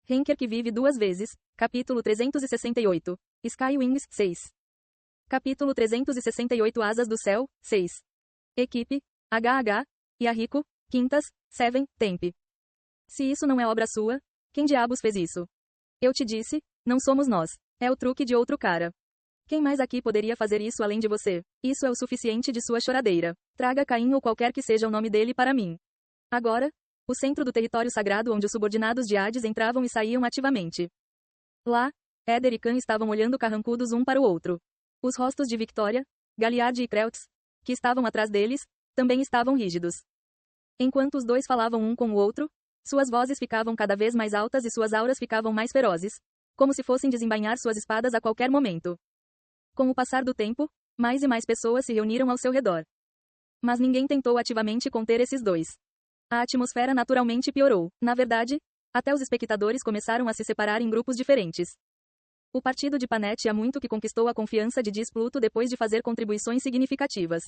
Henker que vive duas vezes, capítulo 368. Sky Wings, 6. Capítulo 368 Asas do Céu, 6. Equipe, HH, Yahiko, Quintas, 7, Temp. Se isso não é obra sua, quem diabos fez isso? Eu te disse, não somos nós. É o truque de outro cara. Quem mais aqui poderia fazer isso além de você? Isso é o suficiente de sua choradeira. Traga Caim ou qualquer que seja o nome dele para mim. Agora, o centro do território sagrado onde os subordinados de Hades entravam e saíam ativamente. Lá, Éder e Khan estavam olhando carrancudos um para o outro. Os rostos de Victoria, Galiad e Kreltz, que estavam atrás deles, também estavam rígidos. Enquanto os dois falavam um com o outro, suas vozes ficavam cada vez mais altas e suas auras ficavam mais ferozes, como se fossem desembainhar suas espadas a qualquer momento. Com o passar do tempo, mais e mais pessoas se reuniram ao seu redor. Mas ninguém tentou ativamente conter esses dois. A atmosfera naturalmente piorou. Na verdade, até os espectadores começaram a se separar em grupos diferentes. O partido de Panet há muito que conquistou a confiança de Dis Pluto depois de fazer contribuições significativas.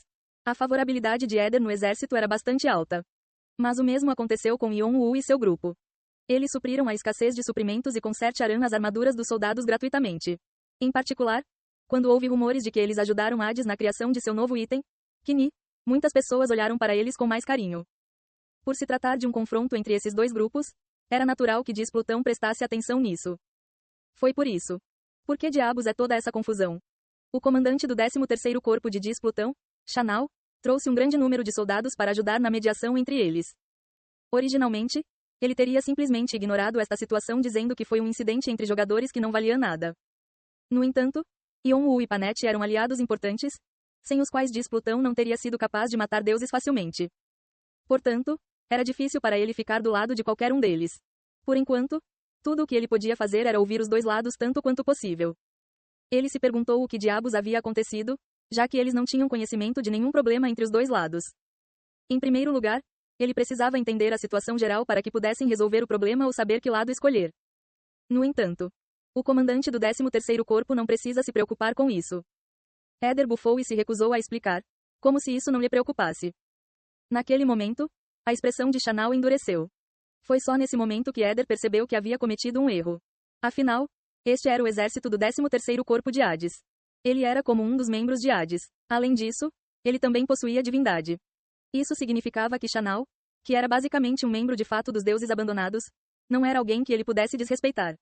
A favorabilidade de Éder no exército era bastante alta. Mas o mesmo aconteceu com Yon-Woo e seu grupo. Eles supriram a escassez de suprimentos e consertaram as armaduras dos soldados gratuitamente. Em particular, quando houve rumores de que eles ajudaram Hades na criação de seu novo item, Kini, muitas pessoas olharam para eles com mais carinho. Por se tratar de um confronto entre esses dois grupos, era natural que Dis Plutão prestasse atenção nisso. Foi por isso. Por que diabos é toda essa confusão? O comandante do 13º Corpo de Dis Plutão, Chanal, trouxe um grande número de soldados para ajudar na mediação entre eles. Originalmente, ele teria simplesmente ignorado esta situação dizendo que foi um incidente entre jogadores que não valia nada. No entanto, Yon-Woo e Panet eram aliados importantes, sem os quais Dis Plutão não teria sido capaz de matar deuses facilmente. Portanto, era difícil para ele ficar do lado de qualquer um deles. Por enquanto, tudo o que ele podia fazer era ouvir os dois lados tanto quanto possível. Ele se perguntou o que diabos havia acontecido, já que eles não tinham conhecimento de nenhum problema entre os dois lados. Em primeiro lugar, ele precisava entender a situação geral para que pudessem resolver o problema ou saber que lado escolher. No entanto, o comandante do 13º Corpo não precisa se preocupar com isso. Éder bufou e se recusou a explicar, como se isso não lhe preocupasse. Naquele momento, a expressão de Chanal endureceu. Foi só nesse momento que Éder percebeu que havia cometido um erro. Afinal, este era o exército do 13º Corpo de Hades. Ele era como um dos membros de Hades. Além disso, ele também possuía divindade. Isso significava que Chanal, que era basicamente um membro de fato dos deuses abandonados, não era alguém que ele pudesse desrespeitar.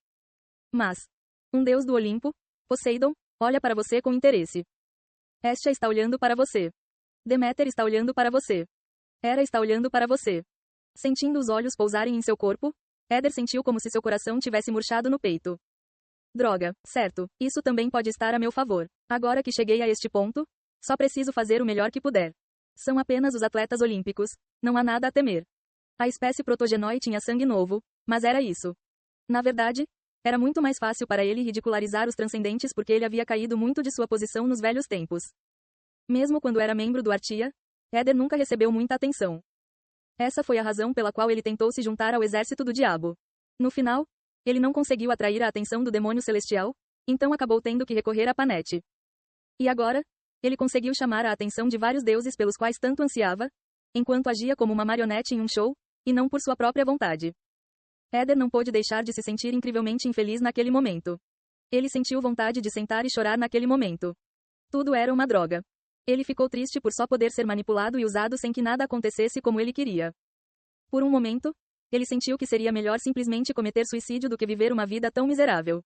Mas, um deus do Olimpo, Poseidon, olha para você com interesse. Hestia está olhando para você. Deméter está olhando para você. Hera está olhando para você. Sentindo os olhos pousarem em seu corpo, Éder sentiu como se seu coração tivesse murchado no peito. Droga, certo, isso também pode estar a meu favor. Agora que cheguei a este ponto, só preciso fazer o melhor que puder. São apenas os atletas olímpicos, não há nada a temer. A espécie protogenoi tinha sangue novo, mas era isso. Na verdade, era muito mais fácil para ele ridicularizar os transcendentes porque ele havia caído muito de sua posição nos velhos tempos. Mesmo quando era membro do Artia, Éder nunca recebeu muita atenção. Essa foi a razão pela qual ele tentou se juntar ao exército do diabo. No final, ele não conseguiu atrair a atenção do demônio celestial, então acabou tendo que recorrer a Panet. E agora, ele conseguiu chamar a atenção de vários deuses pelos quais tanto ansiava, enquanto agia como uma marionete em um show, e não por sua própria vontade. Éder não pôde deixar de se sentir incrivelmente infeliz naquele momento. Ele sentiu vontade de sentar e chorar naquele momento. Tudo era uma droga. Ele ficou triste por só poder ser manipulado e usado sem que nada acontecesse como ele queria. Por um momento, ele sentiu que seria melhor simplesmente cometer suicídio do que viver uma vida tão miserável.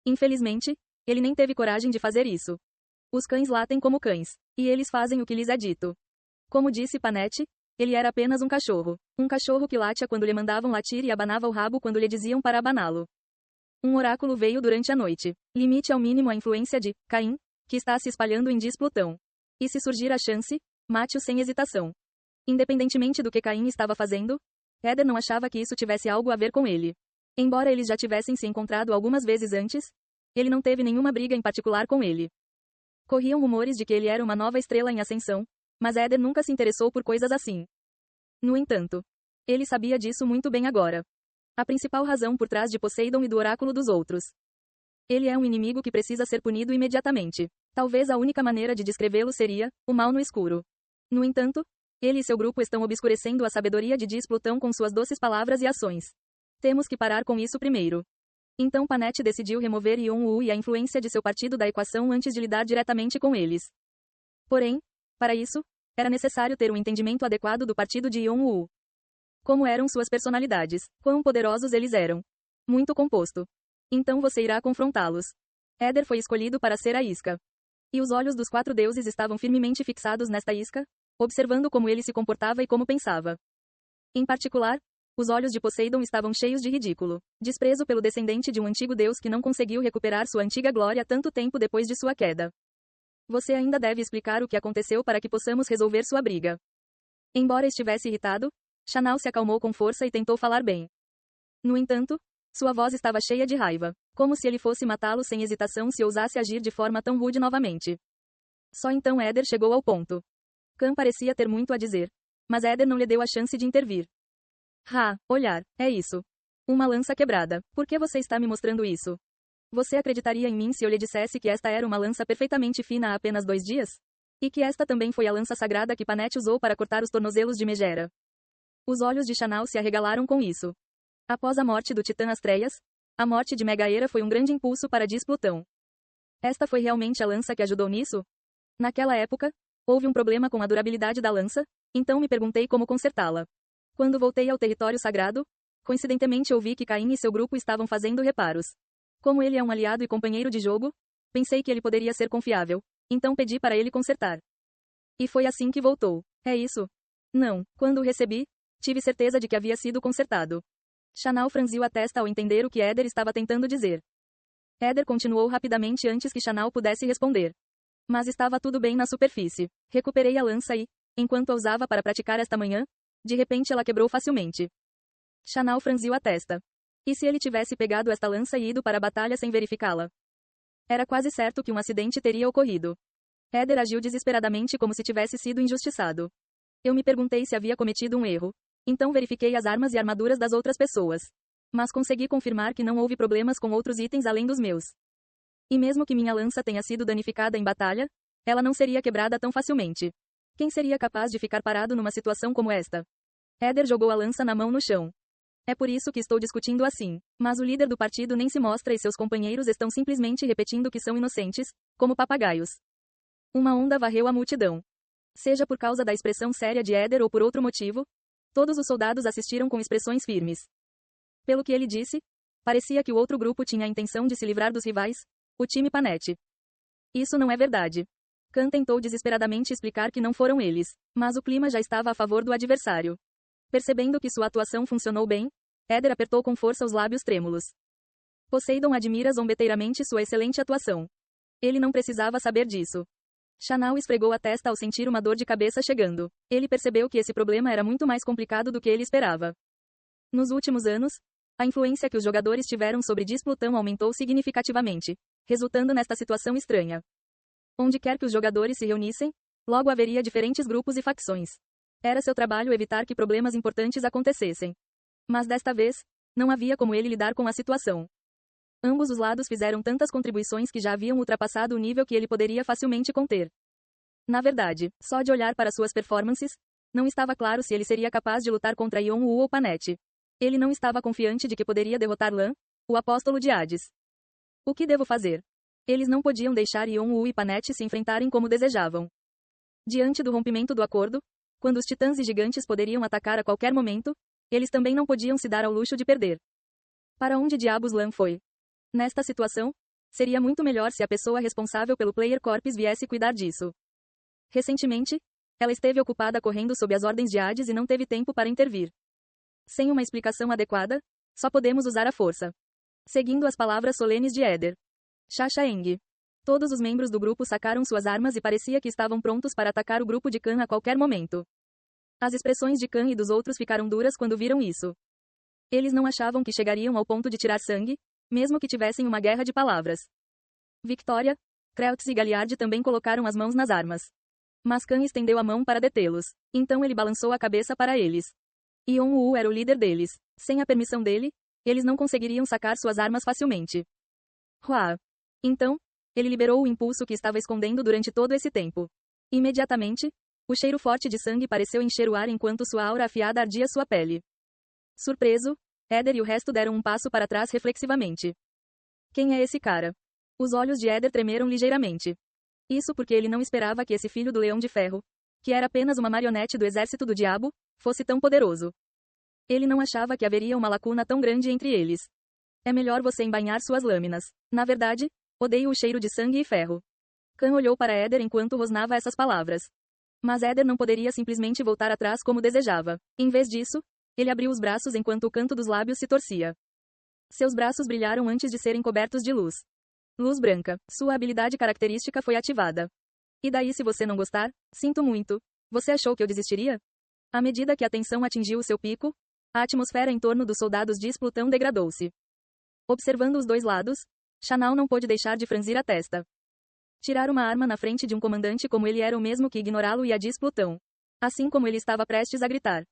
Infelizmente, ele nem teve coragem de fazer isso. Os cães latem como cães, e eles fazem o que lhes é dito. Como disse Panet, ele era apenas um cachorro que latia quando lhe mandavam latir e abanava o rabo quando lhe diziam para abaná-lo. Um oráculo veio durante a noite. Limite ao mínimo a influência de Caim, que está se espalhando em Dis Plutão. E se surgir a chance, mate-o sem hesitação. Independentemente do que Caim estava fazendo, Éder não achava que isso tivesse algo a ver com ele. Embora eles já tivessem se encontrado algumas vezes antes, ele não teve nenhuma briga em particular com ele. Corriam rumores de que ele era uma nova estrela em ascensão, mas Éder nunca se interessou por coisas assim. No entanto, ele sabia disso muito bem agora. A principal razão por trás de Poseidon e do oráculo dos outros. Ele é um inimigo que precisa ser punido imediatamente. Talvez a única maneira de descrevê-lo seria o mal no escuro. No entanto, ele e seu grupo estão obscurecendo a sabedoria de Dis Plutão com suas doces palavras e ações. Temos que parar com isso primeiro. Então Panete decidiu remover Yon-woo e a influência de seu partido da equação antes de lidar diretamente com eles. Porém, para isso, era necessário ter um entendimento adequado do partido de Yon-woo. Como eram suas personalidades, quão poderosos eles eram. Muito composto. Então você irá confrontá-los. Éder foi escolhido para ser a isca. E os olhos dos 4 deuses estavam firmemente fixados nesta isca, observando como ele se comportava e como pensava. Em particular, os olhos de Poseidon estavam cheios de ridículo, desprezo pelo descendente de um antigo deus que não conseguiu recuperar sua antiga glória tanto tempo depois de sua queda. Você ainda deve explicar o que aconteceu para que possamos resolver sua briga. Embora estivesse irritado, Chanal se acalmou com força e tentou falar bem. No entanto, sua voz estava cheia de raiva, como se ele fosse matá-lo sem hesitação se ousasse agir de forma tão rude novamente. Só então Éder chegou ao ponto. Khan parecia ter muito a dizer, mas Éder não lhe deu a chance de intervir. Olhar, é isso. Uma lança quebrada. Por que você está me mostrando isso? Você acreditaria em mim se eu lhe dissesse que esta era uma lança perfeitamente fina há apenas 2 dias? E que esta também foi a lança sagrada que Panete usou para cortar os tornozelos de Megera? Os olhos de Chanal se arregalaram com isso. Após a morte do titã Astreias, a morte de Megaera foi um grande impulso para Dis Plutão. Esta foi realmente a lança que ajudou nisso? Naquela época, houve um problema com a durabilidade da lança, então me perguntei como consertá-la. Quando voltei ao território sagrado, coincidentemente ouvi que Caim e seu grupo estavam fazendo reparos. Como ele é um aliado e companheiro de jogo, pensei que ele poderia ser confiável, então pedi para ele consertar. E foi assim que voltou. É isso? Não, quando o recebi, tive certeza de que havia sido consertado. Chanal franziu a testa ao entender o que Éder estava tentando dizer. Éder continuou rapidamente antes que Chanal pudesse responder. Mas estava tudo bem na superfície. Recuperei a lança e, enquanto a usava para praticar esta manhã, de repente ela quebrou facilmente. Chanal franziu a testa. E se ele tivesse pegado esta lança e ido para a batalha sem verificá-la? Era quase certo que um acidente teria ocorrido. Éder agiu desesperadamente como se tivesse sido injustiçado. Eu me perguntei se havia cometido um erro. Então verifiquei as armas e armaduras das outras pessoas. Mas consegui confirmar que não houve problemas com outros itens além dos meus. E mesmo que minha lança tenha sido danificada em batalha, ela não seria quebrada tão facilmente. Quem seria capaz de ficar parado numa situação como esta? Éder jogou a lança na mão no chão. É por isso que estou discutindo assim. Mas o líder do partido nem se mostra e seus companheiros estão simplesmente repetindo que são inocentes, como papagaios. Uma onda varreu a multidão. Seja por causa da expressão séria de Éder ou por outro motivo, todos os soldados assistiram com expressões firmes. Pelo que ele disse, parecia que o outro grupo tinha a intenção de se livrar dos rivais, o time Panete. Isso não é verdade. Khan tentou desesperadamente explicar que não foram eles, mas o clima já estava a favor do adversário. Percebendo que sua atuação funcionou bem, Éder apertou com força os lábios trêmulos. Poseidon admira zombeteiramente sua excelente atuação. Ele não precisava saber disso. Chanal esfregou a testa ao sentir uma dor de cabeça chegando. Ele percebeu que esse problema era muito mais complicado do que ele esperava. Nos últimos anos, a influência que os jogadores tiveram sobre Dis Plutão aumentou significativamente, resultando nesta situação estranha. Onde quer que os jogadores se reunissem, logo haveria diferentes grupos e facções. Era seu trabalho evitar que problemas importantes acontecessem. Mas desta vez, não havia como ele lidar com a situação. Ambos os lados fizeram tantas contribuições que já haviam ultrapassado o nível que ele poderia facilmente conter. Na verdade, só de olhar para suas performances, não estava claro se ele seria capaz de lutar contra Yon-woo ou Panete. Ele não estava confiante de que poderia derrotar Lan, o apóstolo de Hades. O que devo fazer? Eles não podiam deixar Yon-woo e Panete se enfrentarem como desejavam. Diante do rompimento do acordo, quando os titãs e gigantes poderiam atacar a qualquer momento, eles também não podiam se dar ao luxo de perder. Para onde diabos Lan foi? Nesta situação, seria muito melhor se a pessoa responsável pelo Player Corps viesse cuidar disso. Recentemente, ela esteve ocupada correndo sob as ordens de Hades e não teve tempo para intervir. Sem uma explicação adequada, só podemos usar a força. Seguindo as palavras solenes de Éder. Eng. Todos os membros do grupo sacaram suas armas e parecia que estavam prontos para atacar o grupo de Khan a qualquer momento. As expressões de Khan e dos outros ficaram duras quando viram isso. Eles não achavam que chegariam ao ponto de tirar sangue, mesmo que tivessem uma guerra de palavras. Victoria, Kreutz e Galliard também colocaram as mãos nas armas. Mas Khan estendeu a mão para detê-los. Então ele balançou a cabeça para eles. Yon-woo era o líder deles. Sem a permissão dele, eles não conseguiriam sacar suas armas facilmente. Então, ele liberou o impulso que estava escondendo durante todo esse tempo. Imediatamente, o cheiro forte de sangue pareceu encher o ar enquanto sua aura afiada ardia sua pele. Surpreso, Éder e o resto deram um passo para trás reflexivamente. Quem é esse cara? Os olhos de Éder tremeram ligeiramente. Isso porque ele não esperava que esse filho do Leão de Ferro, que era apenas uma marionete do exército do diabo, fosse tão poderoso. Ele não achava que haveria uma lacuna tão grande entre eles. É melhor você embainhar suas lâminas. Na verdade, odeio o cheiro de sangue e ferro. Khan olhou para Éder enquanto rosnava essas palavras. Mas Éder não poderia simplesmente voltar atrás como desejava. Em vez disso, ele abriu os braços enquanto o canto dos lábios se torcia. Seus braços brilharam antes de serem cobertos de luz. Luz branca. Sua habilidade característica foi ativada. E daí se você não gostar? Sinto muito. Você achou que eu desistiria? À medida que a tensão atingiu o seu pico, a atmosfera em torno dos soldados de Plutão degradou-se. Observando os dois lados, Chanal não pôde deixar de franzir a testa. Tirar uma arma na frente de um comandante como ele era o mesmo que ignorá-lo e a Plutão. Assim como ele estava prestes a gritar.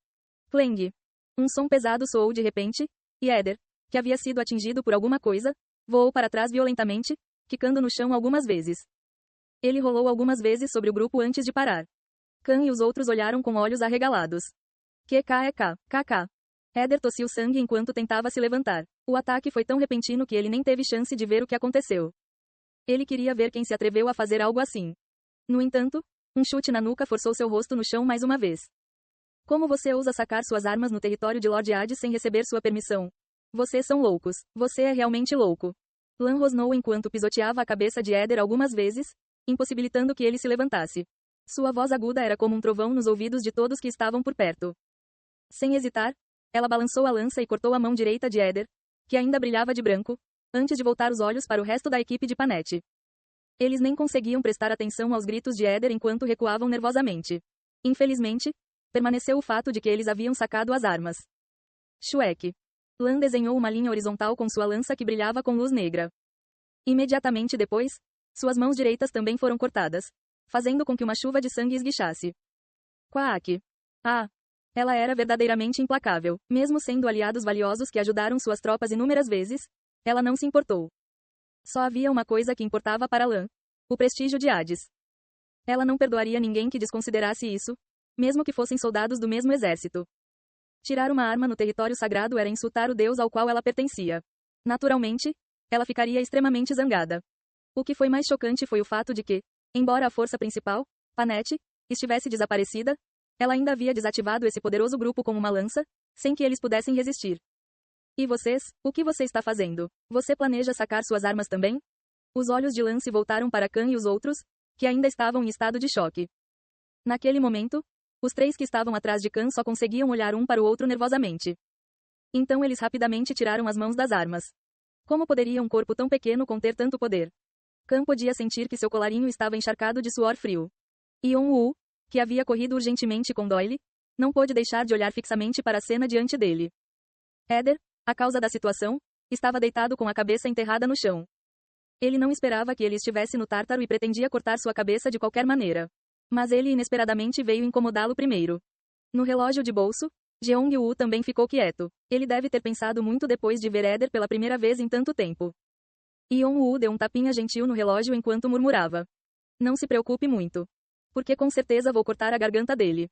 Clang! Um som pesado soou de repente, e Éder, que havia sido atingido por alguma coisa, voou para trás violentamente, quicando no chão algumas vezes. Ele rolou algumas vezes sobre o grupo antes de parar. Khan e os outros olharam com olhos arregalados. QKEK, KK. Éder tossiu sangue enquanto tentava se levantar. O ataque foi tão repentino que ele nem teve chance de ver o que aconteceu. Ele queria ver quem se atreveu a fazer algo assim. No entanto, um chute na nuca forçou seu rosto no chão mais uma vez. Como você ousa sacar suas armas no território de Lord Hades sem receber sua permissão? Vocês são loucos. Você é realmente louco. Lan rosnou enquanto pisoteava a cabeça de Éder algumas vezes, impossibilitando que ele se levantasse. Sua voz aguda era como um trovão nos ouvidos de todos que estavam por perto. Sem hesitar, ela balançou a lança e cortou a mão direita de Éder, que ainda brilhava de branco, antes de voltar os olhos para o resto da equipe de Panete. Eles nem conseguiam prestar atenção aos gritos de Éder enquanto recuavam nervosamente. Infelizmente, permaneceu o fato de que eles haviam sacado as armas. Shuek. Lan desenhou uma linha horizontal com sua lança que brilhava com luz negra. Imediatamente depois, suas mãos direitas também foram cortadas, fazendo com que uma chuva de sangue esguichasse. Quack. Ah! Ela era verdadeiramente implacável, mesmo sendo aliados valiosos que ajudaram suas tropas inúmeras vezes, ela não se importou. Só havia uma coisa que importava para Lan: o prestígio de Hades. Ela não perdoaria ninguém que desconsiderasse isso, mesmo que fossem soldados do mesmo exército. Tirar uma arma no território sagrado era insultar o deus ao qual ela pertencia. Naturalmente, ela ficaria extremamente zangada. O que foi mais chocante foi o fato de que, embora a força principal, Panete, estivesse desaparecida, ela ainda havia desativado esse poderoso grupo com uma lança, sem que eles pudessem resistir. E vocês, o que você está fazendo? Você planeja sacar suas armas também? Os olhos de Lan se voltaram para Khan e os outros, que ainda estavam em estado de choque. Naquele momento, os três que estavam atrás de Khan só conseguiam olhar um para o outro nervosamente. Então eles rapidamente tiraram as mãos das armas. Como poderia um corpo tão pequeno conter tanto poder? Khan podia sentir que seu colarinho estava encharcado de suor frio. Yon-Woo, que havia corrido urgentemente com Doyle, não pôde deixar de olhar fixamente para a cena diante dele. Éder, a causa da situação, estava deitado com a cabeça enterrada no chão. Ele não esperava que ele estivesse no Tártaro e pretendia cortar sua cabeça de qualquer maneira. Mas ele inesperadamente veio incomodá-lo primeiro. No relógio de bolso, Jeong-Woo também ficou quieto. Ele deve ter pensado muito depois de ver Éder pela primeira vez em tanto tempo. Yon-Woo deu um tapinha gentil no relógio enquanto murmurava: Não se preocupe muito. Porque com certeza vou cortar a garganta dele.